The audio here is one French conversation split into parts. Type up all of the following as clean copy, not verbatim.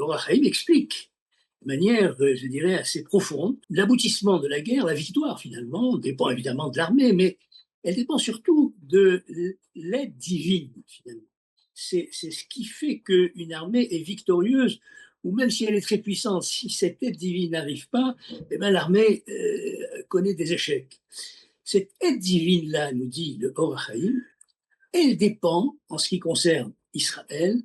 Or Haïm explique de manière, je dirais, assez profonde, l'aboutissement de la guerre, la victoire finalement, dépend évidemment de l'armée, mais elle dépend surtout de l'aide divine finalement. C'est ce qui fait qu'une armée est victorieuse, ou même si elle est très puissante, si cette aide divine n'arrive pas, eh ben, l'armée connaît des échecs. Cette aide divine-là, nous dit le Or Haïm, elle dépend, en ce qui concerne Israël,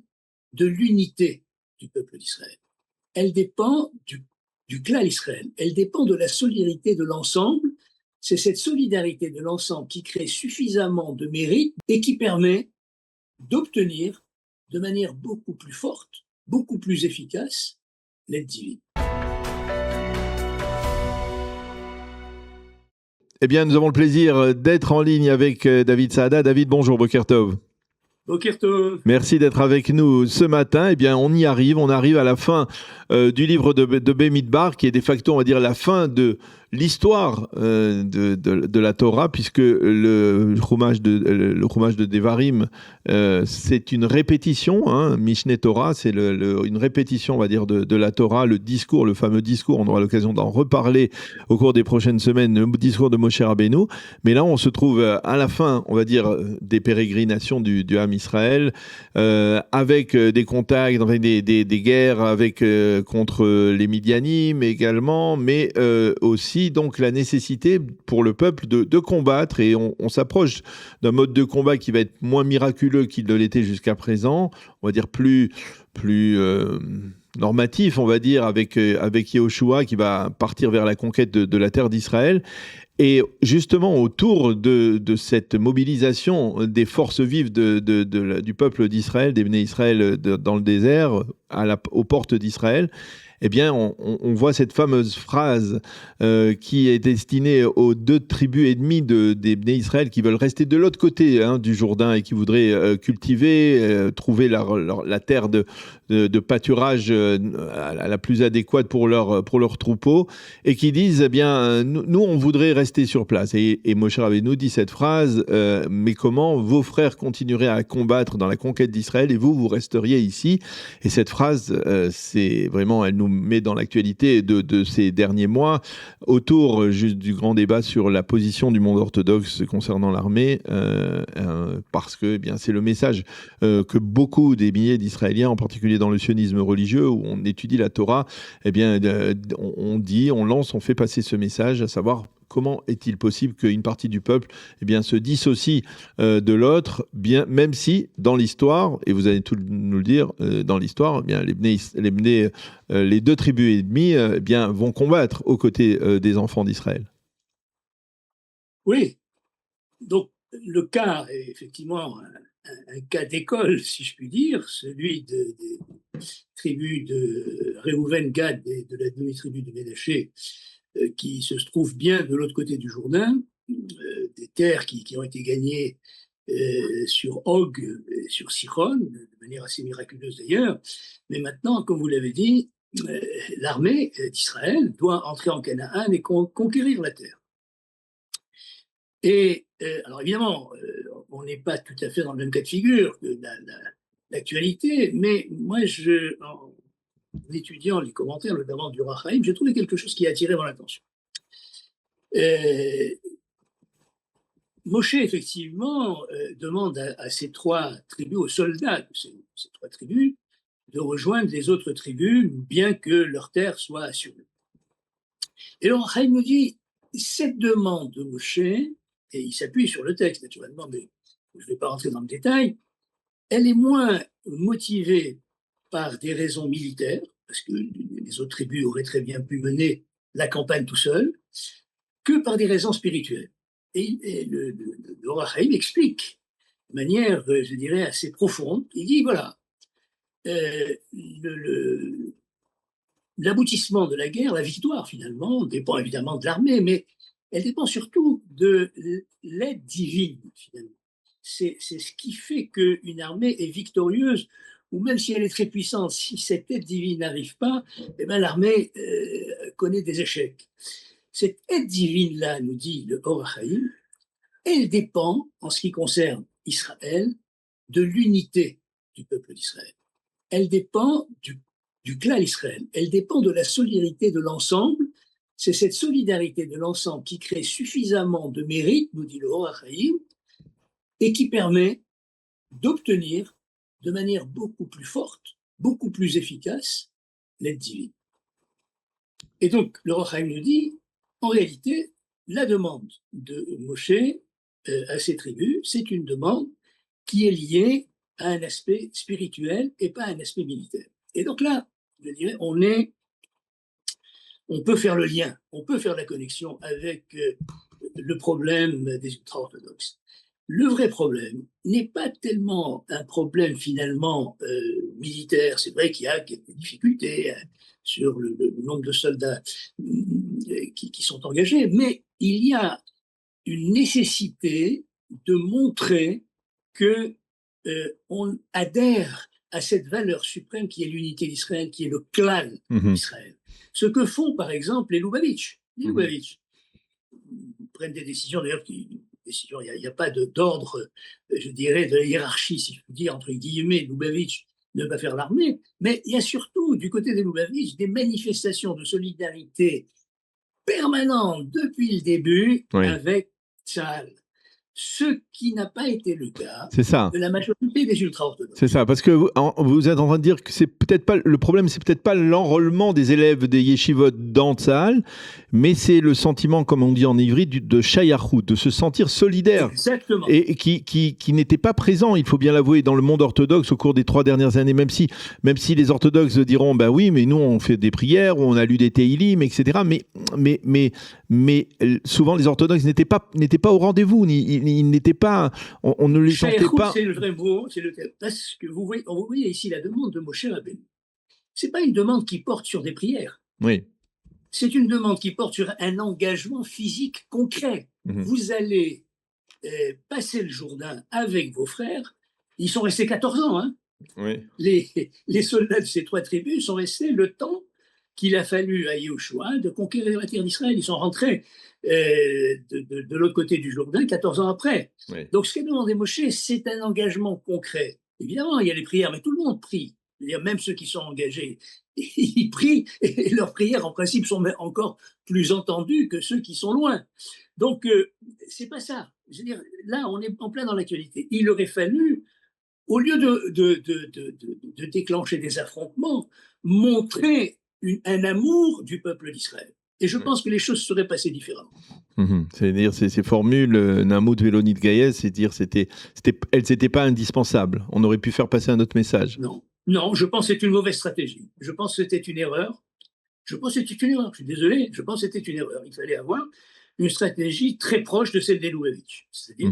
de l'unité du peuple d'Israël. Elle dépend du clan Israël. Elle dépend de la solidarité de l'ensemble. C'est cette solidarité de l'ensemble qui crée suffisamment de mérite et qui permet d'obtenir de manière beaucoup plus forte, beaucoup plus efficace, l'aide divine. Eh bien, nous avons le plaisir d'être en ligne avec David Saada. David, bonjour, Boker Tov. Boker Tov. Merci d'être avec nous ce matin. Eh bien, on y arrive. On arrive à la fin du livre de Bemidbar, qui est de facto, on va dire, la fin de l'histoire de la Torah, puisque le Chumash de Devarim, c'est une répétition, hein, Mishneh Torah, c'est une répétition, on va dire, de la Torah, le discours, le fameux discours, on aura l'occasion d'en reparler au cours des prochaines semaines, le discours de Moshe Rabbeinu. Mais là, on se trouve à la fin, on va dire, des pérégrinations du Ham Israël, avec des contacts, des guerres avec, contre les Midianim également, mais aussi donc la nécessité pour le peuple de combattre, et on s'approche d'un mode de combat qui va être moins miraculeux qu'il ne l'était jusqu'à présent, on va dire plus normatif, on va dire, avec Yehoshua qui va partir vers la conquête de la terre d'Israël. Et justement, autour de cette mobilisation des forces vives du peuple d'Israël, des Bnei Israël dans le désert, aux portes d'Israël, eh bien, on voit cette fameuse phrase qui est destinée aux 2 tribus et demie des Bnei Israël qui veulent rester de l'autre côté, hein, du Jourdain, et qui voudraient cultiver, trouver la terre de pâturage la plus adéquate pour leur troupeau, et qui disent, eh bien, nous, on voudrait rester sur place. Et Moshe Rabbeinu dit cette phrase, mais comment vos frères continueraient à combattre dans la conquête d'Israël et vous resteriez ici? Et cette phrase, c'est vraiment, elle nous met dans l'actualité de ces derniers mois, autour juste du grand débat sur la position du monde orthodoxe concernant l'armée, parce que, eh bien, c'est le message que beaucoup des milliers d'Israéliens, en particulier dans le sionisme religieux, où on étudie la Torah, eh bien, on fait passer ce message, à savoir, comment est-il possible qu'une partie du peuple, eh bien, se dissocie de l'autre, bien, même si, dans l'histoire, et vous allez tout nous le dire, dans l'histoire, eh bien, les 2 tribus et demie, eh bien, vont combattre aux côtés des enfants d'Israël. Oui, donc le cas est effectivement un cas d'école, si je puis dire, celui des tribus de Réhouven, Gad et de la demi-tribu de Ménaché, qui se trouvent bien de l'autre côté du Jourdain, des terres qui ont été gagnées sur Og et sur Sichon, de manière assez miraculeuse d'ailleurs. Mais maintenant, comme vous l'avez dit, l'armée d'Israël doit entrer en Canaan et conquérir la terre. Et alors évidemment, on n'est pas tout à fait dans le même cas de figure que l'actualité, mais moi, en étudiant les commentaires, notamment du Or Haïm, j'ai trouvé quelque chose qui a attiré mon attention. Moshe, effectivement, demande à ces 3 tribus, aux soldats de ces 3 tribus, de rejoindre les autres tribus, bien que leur terre soit assurée. Et alors, Haïm nous dit, cette demande de Moshe, et il s'appuie sur le texte, naturellement, mais je ne vais pas rentrer dans le détail, elle est moins motivée par des raisons militaires, parce que les autres tribus auraient très bien pu mener la campagne tout seuls, que par des raisons spirituelles. Et le Or Haïm explique de manière, je dirais, assez profonde. Il dit, voilà, l'aboutissement de la guerre, la victoire finalement, dépend évidemment de l'armée, mais elle dépend surtout de l'aide divine finalement. C'est ce qui fait qu'une armée est victorieuse, ou même si elle est très puissante, si cette aide divine n'arrive pas, eh ben, l'armée connaît des échecs. Cette aide divine-là, nous dit le Or Haïm, elle dépend, en ce qui concerne Israël, de l'unité du peuple d'Israël. Elle dépend du clan Israël. Elle dépend de la solidarité de l'ensemble. C'est cette solidarité de l'ensemble qui crée suffisamment de mérite, nous dit le Or HaChaim, et qui permet d'obtenir de manière beaucoup plus forte, beaucoup plus efficace, l'aide divine. Et donc, le Or HaChaim nous dit, en réalité, la demande de Moshe à ses tribus, c'est une demande qui est liée à un aspect spirituel et pas à un aspect militaire. Et donc là, je dirais, on peut faire le lien, on peut faire la connexion avec le problème des ultra-orthodoxes. Le vrai problème n'est pas tellement un problème finalement militaire. C'est vrai qu'il y a quelques difficultés sur le nombre de soldats qui sont engagés, mais il y a une nécessité de montrer que on adhère à cette valeur suprême qui est l'unité d'Israël, qui est le clan d'Israël. Ce que font par exemple les Lubavitch. Les Lubavitch prennent des décisions, d'ailleurs, il n'y a pas d'ordre, je dirais, de hiérarchie, si je peux dire, entre guillemets, Lubavitch ne va faire l'armée, mais il y a surtout, du côté des Lubavitch, des manifestations de solidarité permanentes depuis le début avec Tzahal. Ce qui n'a pas été le cas de la majorité des ultra-orthodoxes. C'est ça, parce que vous êtes en train de dire que c'est peut-être pas le problème, c'est peut-être pas l'enrôlement des élèves des yeshivot dans Tzahal, mais c'est le sentiment, comme on dit en ivri, de shayachut, de se sentir solidaire. Exactement. Et qui n'était pas présent, il faut bien l'avouer, dans le monde orthodoxe au cours des 3 dernières années, même si les orthodoxes diront, bah oui, mais nous on fait des prières, on a lu des Teilim, etc. Mais souvent les orthodoxes n'étaient pas au rendez-vous, ils n'étaient pas, on ne les sentait pas. C'est le vrai mot, c'est le terme. Parce que vous voyez ici la demande de Moshe Rabbeinu. C'est pas une demande qui porte sur des prières. Oui. C'est une demande qui porte sur un engagement physique concret. Vous allez passer le Jourdain avec vos frères. Ils sont restés 14 ans. Hein. Oui. Les soldats de ces 3 tribus sont restés le temps qu'il a fallu à Yehoshua de conquérir la terre d'Israël. Ils sont rentrés de l'autre côté du Jourdain 14 ans après. Oui. Donc ce qu'a demandé Moshe, c'est un engagement concret. Évidemment, il y a les prières, mais tout le monde prie. C'est-à-dire, même ceux qui sont engagés, ils prient, et leurs prières, en principe, sont encore plus entendues que ceux qui sont loin. Donc, c'est pas ça. Je veux dire, là, on est en plein dans l'actualité. Il aurait fallu, au lieu de déclencher des affrontements, montrer un amour du peuple d'Israël. Et je pense que les choses seraient passées différemment. C'est-à-dire, ces formules, Namout Velonit Gaïez, c'est-à-dire, elles n'étaient pas indispensables. On aurait pu faire passer un autre message. Non, je pense que c'est une mauvaise stratégie. Je pense que c'était une erreur. Je suis désolé, je pense que c'était une erreur. Il fallait avoir une stratégie très proche de celle des Lubavitch. C'est-à-dire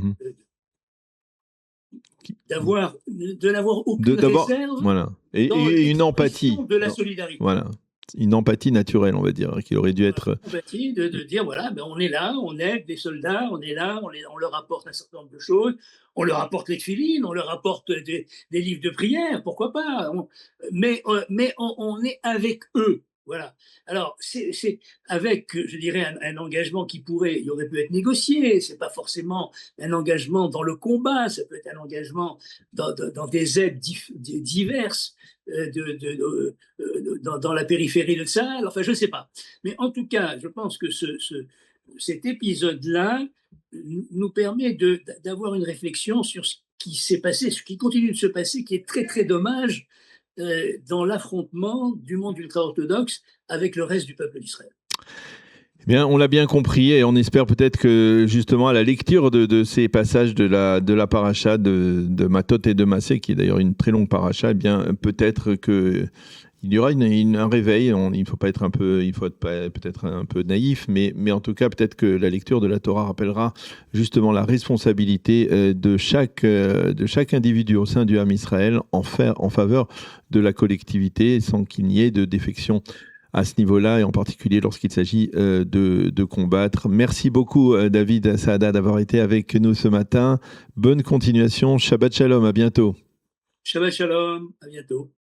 de n'avoir aucune réserve voilà. Et une empathie. De la solidarité. Voilà. Une empathie naturelle, on va dire, qu'il aurait dû être. Une empathie de dire, voilà, ben on est là, on aide des soldats, on est là, on leur apporte un certain nombre de choses, on leur apporte les tefilines, on leur apporte des livres de prière, pourquoi pas, mais on est avec eux. Voilà. Alors, c'est avec, je dirais, un engagement il aurait pu être négocié. C'est pas forcément un engagement dans le combat, ça peut être un engagement dans des aides diverses dans la périphérie de Tzahal. Enfin, je ne sais pas. Mais en tout cas, je pense que cet épisode-là nous permet d'avoir une réflexion sur ce qui s'est passé, ce qui continue de se passer, qui est très, très dommage dans l'affrontement du monde ultra-orthodoxe avec le reste du peuple d'Israël. Bien, on l'a bien compris et on espère peut-être que justement à la lecture de ces passages de la paracha de Matot et de Massé, qui est d'ailleurs une très longue paracha, eh bien peut-être que il y aura un réveil. Il faut être peut-être un peu naïf, mais en tout cas peut-être que la lecture de la Torah rappellera justement la responsabilité de chaque individu au sein du Ham Israël en faveur de la collectivité, sans qu'il n'y ait de défection à ce niveau-là, et en particulier lorsqu'il s'agit de combattre. Merci beaucoup David Saada d'avoir été avec nous ce matin. Bonne continuation. Shabbat Shalom, à bientôt. Shabbat Shalom, à bientôt.